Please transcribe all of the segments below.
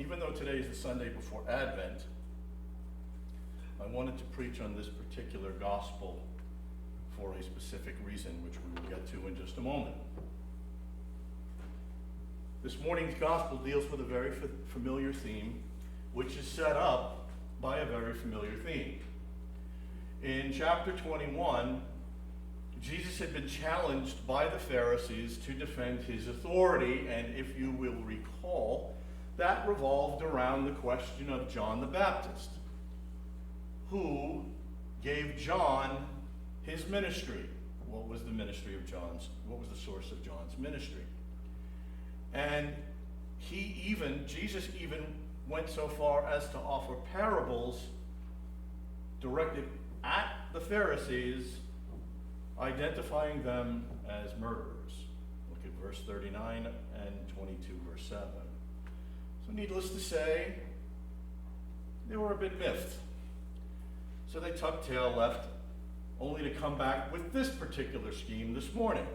even though today is the Sunday before Advent, I wanted to preach on this particular gospel for a specific reason, which we will get to in just a moment. This morning's gospel deals with a very familiar theme, which is set up by a very familiar theme. In chapter 21, Jesus had been challenged by the Pharisees to defend his authority, and if you will recall, that revolved around the question of John the Baptist, who gave John his ministry. What was the ministry of John's? What was the source of John's ministry? And Jesus even went so far as to offer parables directed at the Pharisees, identifying them as murderers. Look at verse 39 and 22, verse 7. So needless to say, they were a bit miffed. So they tucked tail left, only to come back with this particular scheme this morning.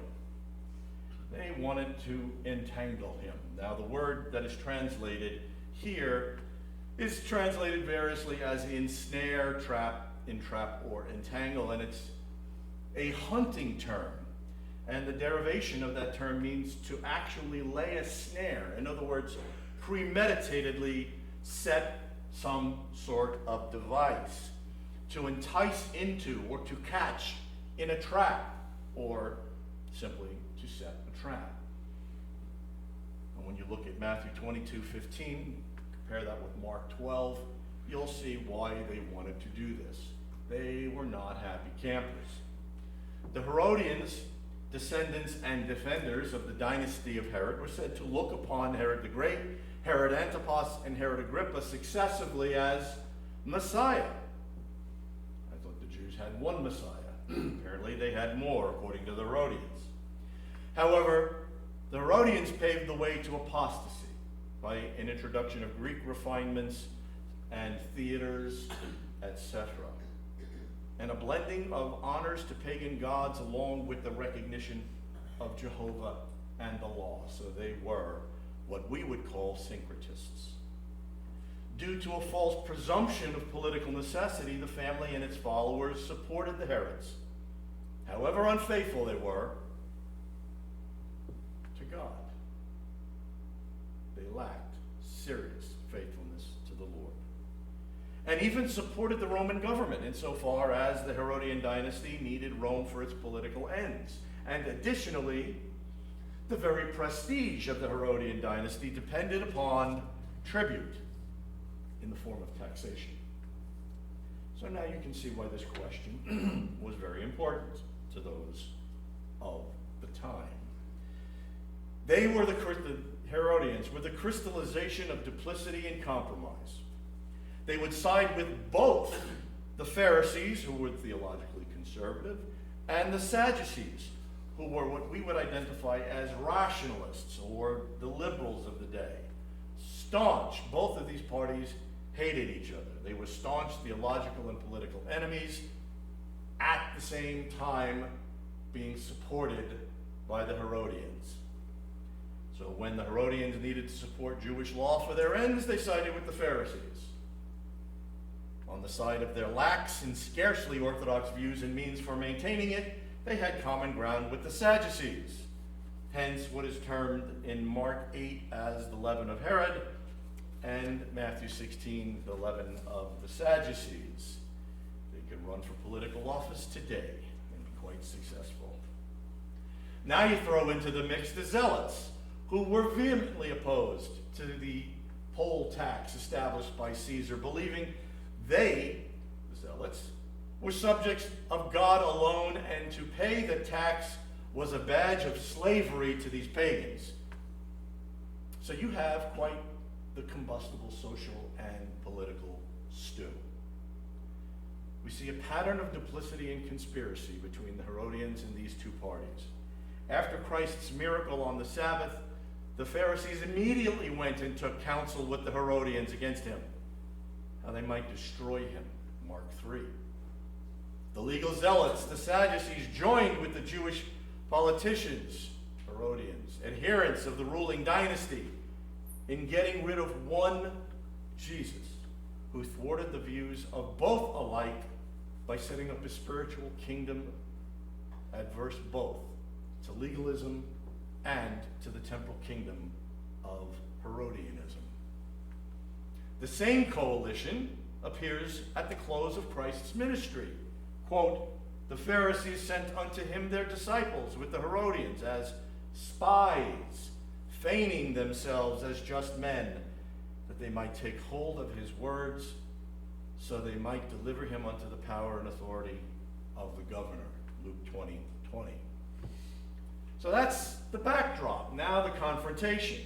They wanted to entangle him. Now, the word that is translated here is translated variously as ensnare, trap, entrap, or entangle, and it's a hunting term. And the derivation of that term means to actually lay a snare. In other words, premeditatedly set some sort of device to entice into or to catch in a trap, or simply to set a trap. And when you look at Matthew 22:15, compare that with Mark 12, you'll see why they wanted to do this. They were not happy campers. The Herodians, descendants and defenders of the dynasty of Herod, were said to look upon Herod the Great, Herod Antipas, and Herod Agrippa successively as Messiah. I thought the Jews had one Messiah. Apparently they had more, according to the Herodians. However, the Herodians paved the way to apostasy by an introduction of Greek refinements and theaters, etc., and a blending of honors to pagan gods along with the recognition of Jehovah and the law. So they were what we would call syncretists. Due to a false presumption of political necessity, the family and its followers supported the Herods, however unfaithful they were to God. They lacked serious faithfulness to the Lord, and even supported the Roman government insofar as the Herodian dynasty needed Rome for its political ends. And additionally, the very prestige of the Herodian dynasty depended upon tribute in the form of taxation. So now you can see why this question was very important to those of the time. They were the Herodians were the crystallization of duplicity and compromise. They would side with both the Pharisees, who were theologically conservative, and the Sadducees, who were what we would identify as rationalists, or the liberals of the day. Staunch, both of these parties hated each other. They were staunch theological and political enemies, at the same time being supported by the Herodians. So when the Herodians needed to support Jewish law for their ends, they sided with the Pharisees. On the side of their lax and scarcely orthodox views and means for maintaining it, they had common ground with the Sadducees. Hence what is termed in Mark 8 as the leaven of Herod, and Matthew 16, the leaven of the Sadducees. They could run for political office today and be quite successful. Now you throw into the mix the Zealots, who were vehemently opposed to the poll tax established by Caesar, believing they, the Zealots, were subjects of God alone, and to pay the tax was a badge of slavery to these pagans. So you have quite the combustible social and political stew. We see a pattern of duplicity and conspiracy between the Herodians and these two parties. After Christ's miracle on the Sabbath, the Pharisees immediately went and took counsel with the Herodians against him, how they might destroy him, Mark 3. The legal zealots, the Sadducees, joined with the Jewish politicians, Herodians, adherents of the ruling dynasty, in getting rid of one Jesus who thwarted the views of both alike by setting up a spiritual kingdom adverse both to legalism and to the temporal kingdom of Herodianism. The same coalition appears at the close of Christ's ministry. Quote, "The Pharisees sent unto him their disciples with the Herodians as spies, feigning themselves as just men, that they might take hold of his words, so they might deliver him unto the power and authority of the governor." Luke 20:20. So that's the backdrop. Now the confrontation.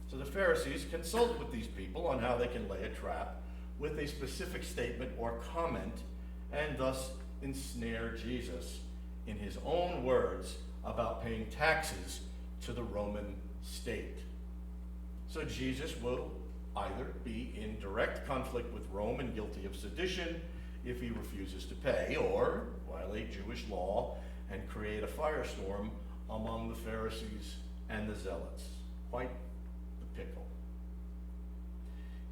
So the Pharisees consult with these people on how they can lay a trap with a specific statement or comment, and thus ensnare Jesus in his own words about paying taxes to the Roman state. So Jesus will either be in direct conflict with Rome and guilty of sedition if he refuses to pay, or violate Jewish law and create a firestorm among the Pharisees and the Zealots. Quite the pickle.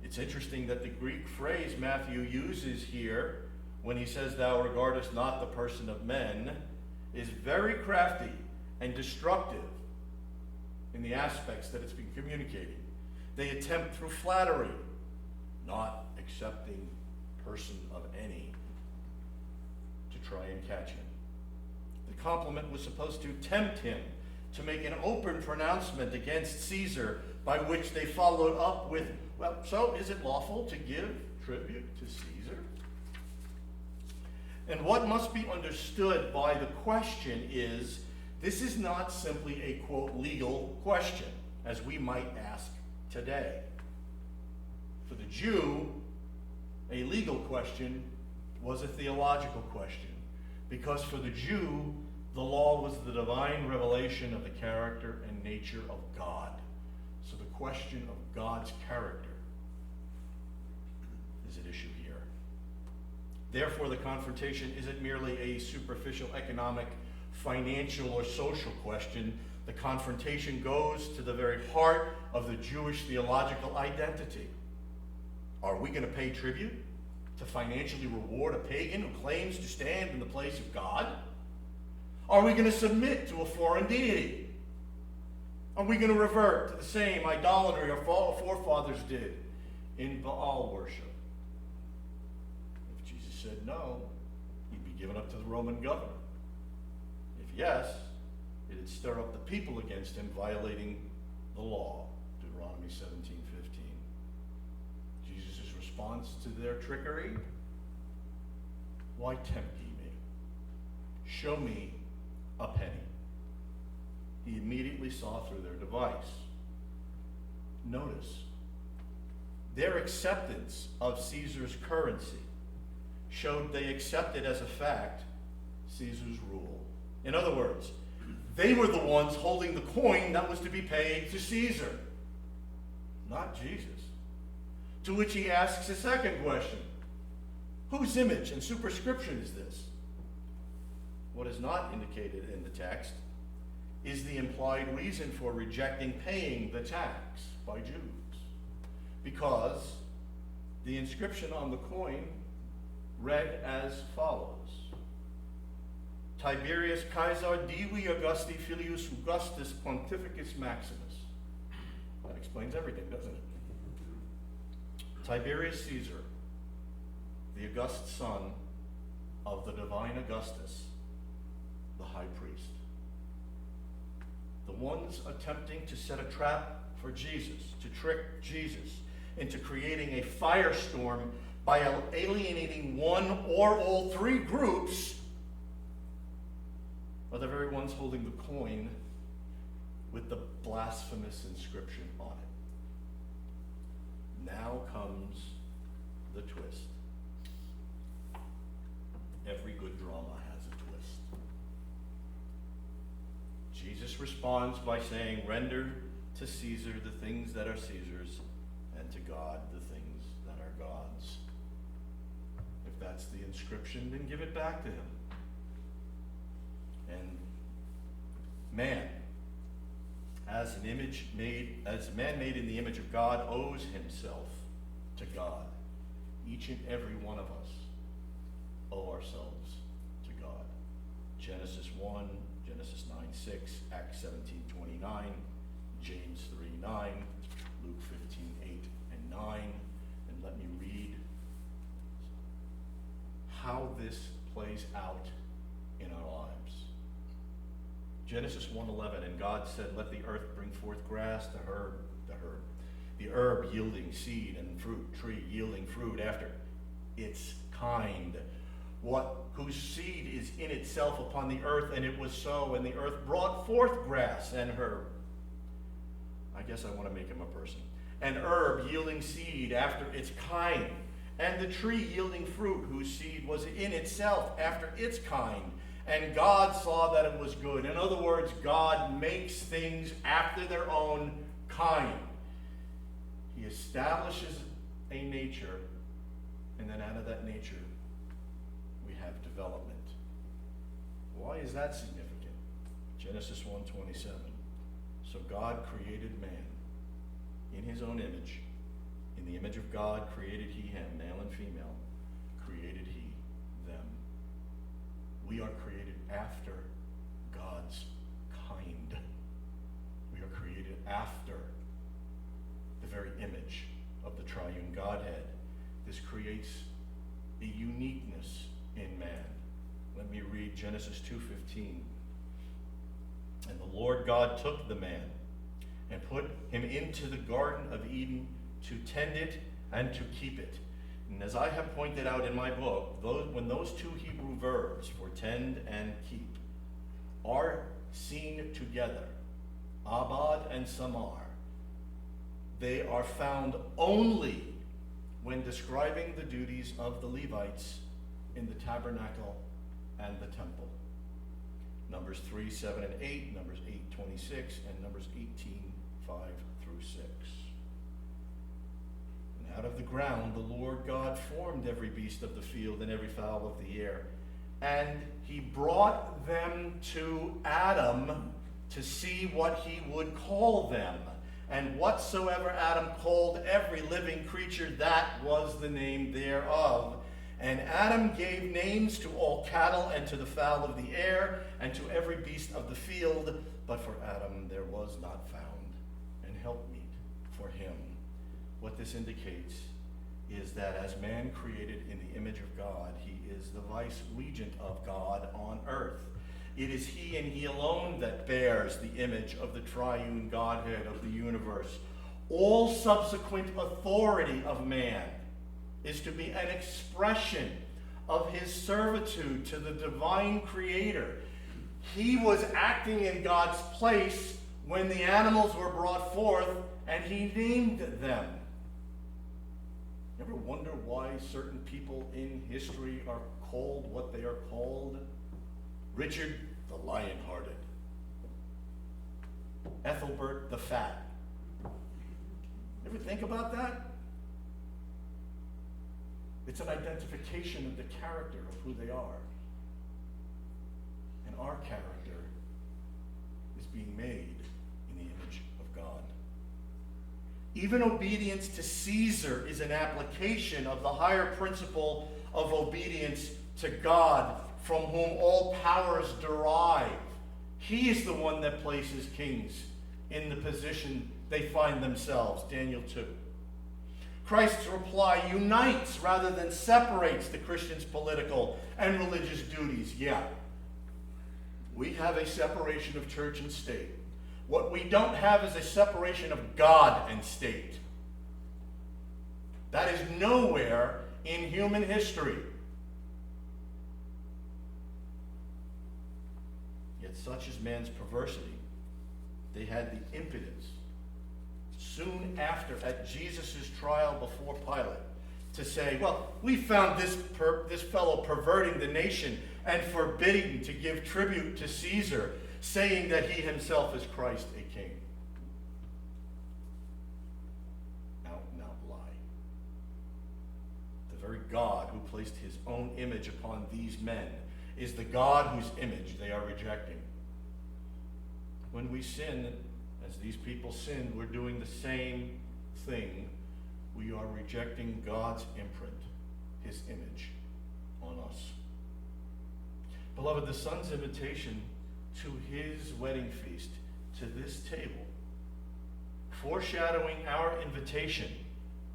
It's interesting that the Greek phrase Matthew uses here when he says, "Thou regardest not the person of men," is very crafty and destructive in the aspects that it's been communicated. They attempt through flattery, not accepting person of any, to try and catch him. The compliment was supposed to tempt him to make an open pronouncement against Caesar, by which they followed up with, "Well, so is it lawful to give tribute to Caesar?" And what must be understood by the question is, this is not simply a, quote, legal question, as we might ask today. For the Jew, a legal question was a theological question, because for the Jew, the law was the divine revelation of the character and nature of God. So the question of God's character is at issue here. Therefore, the confrontation isn't merely a superficial economic, financial, or social question. The confrontation goes to the very heart of the Jewish theological identity. Are we going to pay tribute to financially reward a pagan who claims to stand in the place of God? Are we going to submit to a foreign deity? Are we going to revert to the same idolatry our forefathers did in Baal worship? If Jesus said no, he'd be given up to the Roman governor. If yes, it'd stir up the people against him, violating the law, Deuteronomy 17:15. Jesus' response to their trickery: "Why tempt ye me? Show me a penny." He immediately saw through their device. Notice, their acceptance of Caesar's currency showed they accepted as a fact Caesar's rule. In other words, they were the ones holding the coin that was to be paid to Caesar, not Jesus. To which he asks a second question: whose image and superscription is this? What is not indicated in the text is the implied reason for rejecting paying the tax by Jews, because the inscription on the coin read as follows: Tiberius Caesar Divi Augusti Filius Augustus Pontificus Maximus. That explains everything, doesn't it? Tiberius Caesar, the august son of the divine Augustus, the high priest. The ones attempting to set a trap for Jesus, to trick Jesus into creating a firestorm by alienating one or all three groups, are the very ones holding the coin with the blasphemous inscription on it. Now comes the twist. Every good drama has a twist. Jesus responds by saying, "Render to Caesar the things that are Caesar's, and to God the things that are God's." If that's the inscription, then give it back to him. And man, as a man made in the image of God owes himself to God. Each and every one of us owe ourselves to God. Genesis 1, Genesis 9:6, Acts 17:29, James 3:9, Luke 15:8 and 9. And let me read how this plays out in our lives. Genesis 1:11, and God said, let the earth bring forth grass, the herb yielding seed, and fruit, tree yielding fruit after its kind, whose seed is in itself upon the earth, and it was so, and the earth brought forth grass and herb. I guess I want to make him a person. An herb yielding seed after its kind, and the tree yielding fruit, whose seed was in itself after its kind. And God saw that it was good. In other words, God makes things after their own kind. He establishes a nature, and then out of that nature, we have development. Why is that significant? Genesis 1:27. So God created man in his own image. In the image of God created he him, male and female, created he them. We are created after God's kind. We are created after the very image of the triune Godhead. This creates a uniqueness in man. Let me read Genesis 2:15. And the Lord God took the man and put him into the Garden of Eden to tend it and to keep it. And as I have pointed out in my book, when those two Hebrew verbs for tend and keep are seen together, abad and samar, they are found only when describing the duties of the Levites in the tabernacle and the temple. Numbers 3, 7, and 8, Numbers 8, 26, and Numbers 18, 5 through 6. And out of the ground the Lord God formed every beast of the field and every fowl of the air. And he brought them to Adam to see what he would call them. And whatsoever Adam called every living creature, that was the name thereof. And Adam gave names to all cattle and to the fowl of the air and to every beast of the field. But for Adam there was not found an helpmeet for him. What this indicates is that as man created in the image of God, he is the vice-regent of God on earth. It is he and he alone that bears the image of the triune Godhead of the universe. All subsequent authority of man is to be an expression of his servitude to the divine creator. He was acting in God's place when the animals were brought forth, and he named them. You ever wonder why certain people in history are called what they are called? Richard the Lion-Hearted, Ethelbert the Fat. Ever think about that? It's an identification of the character of who they are. And our character is being made in the image of God. Even obedience to Caesar is an application of the higher principle of obedience to God, from whom all powers derive. He is the one that places kings in the position they find themselves, Daniel 2. Christ's reply unites rather than separates the Christian's political and religious duties. Yeah, we have a separation of church and state. What we don't have is a separation of God and state. That is nowhere in human history. Yet such is man's perversity. They had the impudence soon after, at Jesus' trial before Pilate, to say, well, we found this fellow perverting the nation and forbidding to give tribute to Caesar, saying that he himself is Christ, a king. Out and out lie. The very God who placed his own image upon these men is the God whose image they are rejecting. When we sin As these people sinned, we're doing the same thing. We are rejecting God's imprint, his image on us. Beloved, the Son's invitation to his wedding feast, to this table, foreshadowing our invitation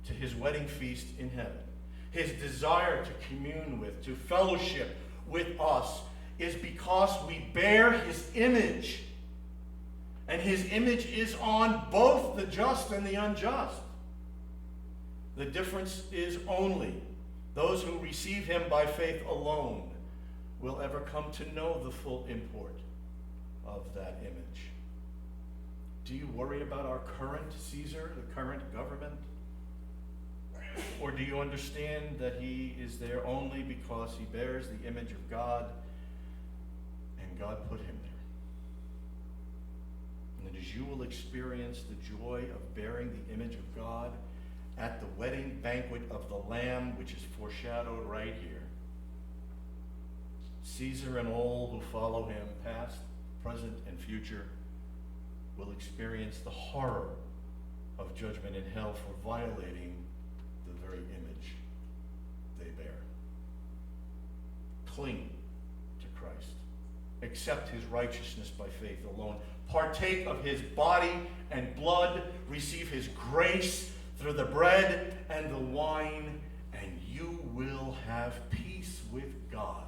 to his wedding feast in heaven, his desire to commune with, to fellowship with us, is because we bear his image. And his image is on both the just and the unjust. The difference is only those who receive him by faith alone will ever come to know the full import of that image. Do you worry about our current Caesar, the current government? Or do you understand that he is there only because he bears the image of God and God put him there? And as you will experience the joy of bearing the image of God at the wedding banquet of the Lamb, which is foreshadowed right here, Caesar and all who follow him, past, present, and future, will experience the horror of judgment in hell for violating the very image they bear. Cling to Christ. Accept his righteousness by faith alone. Partake of his body and blood. Receive his grace through the bread and the wine, and you will have peace with God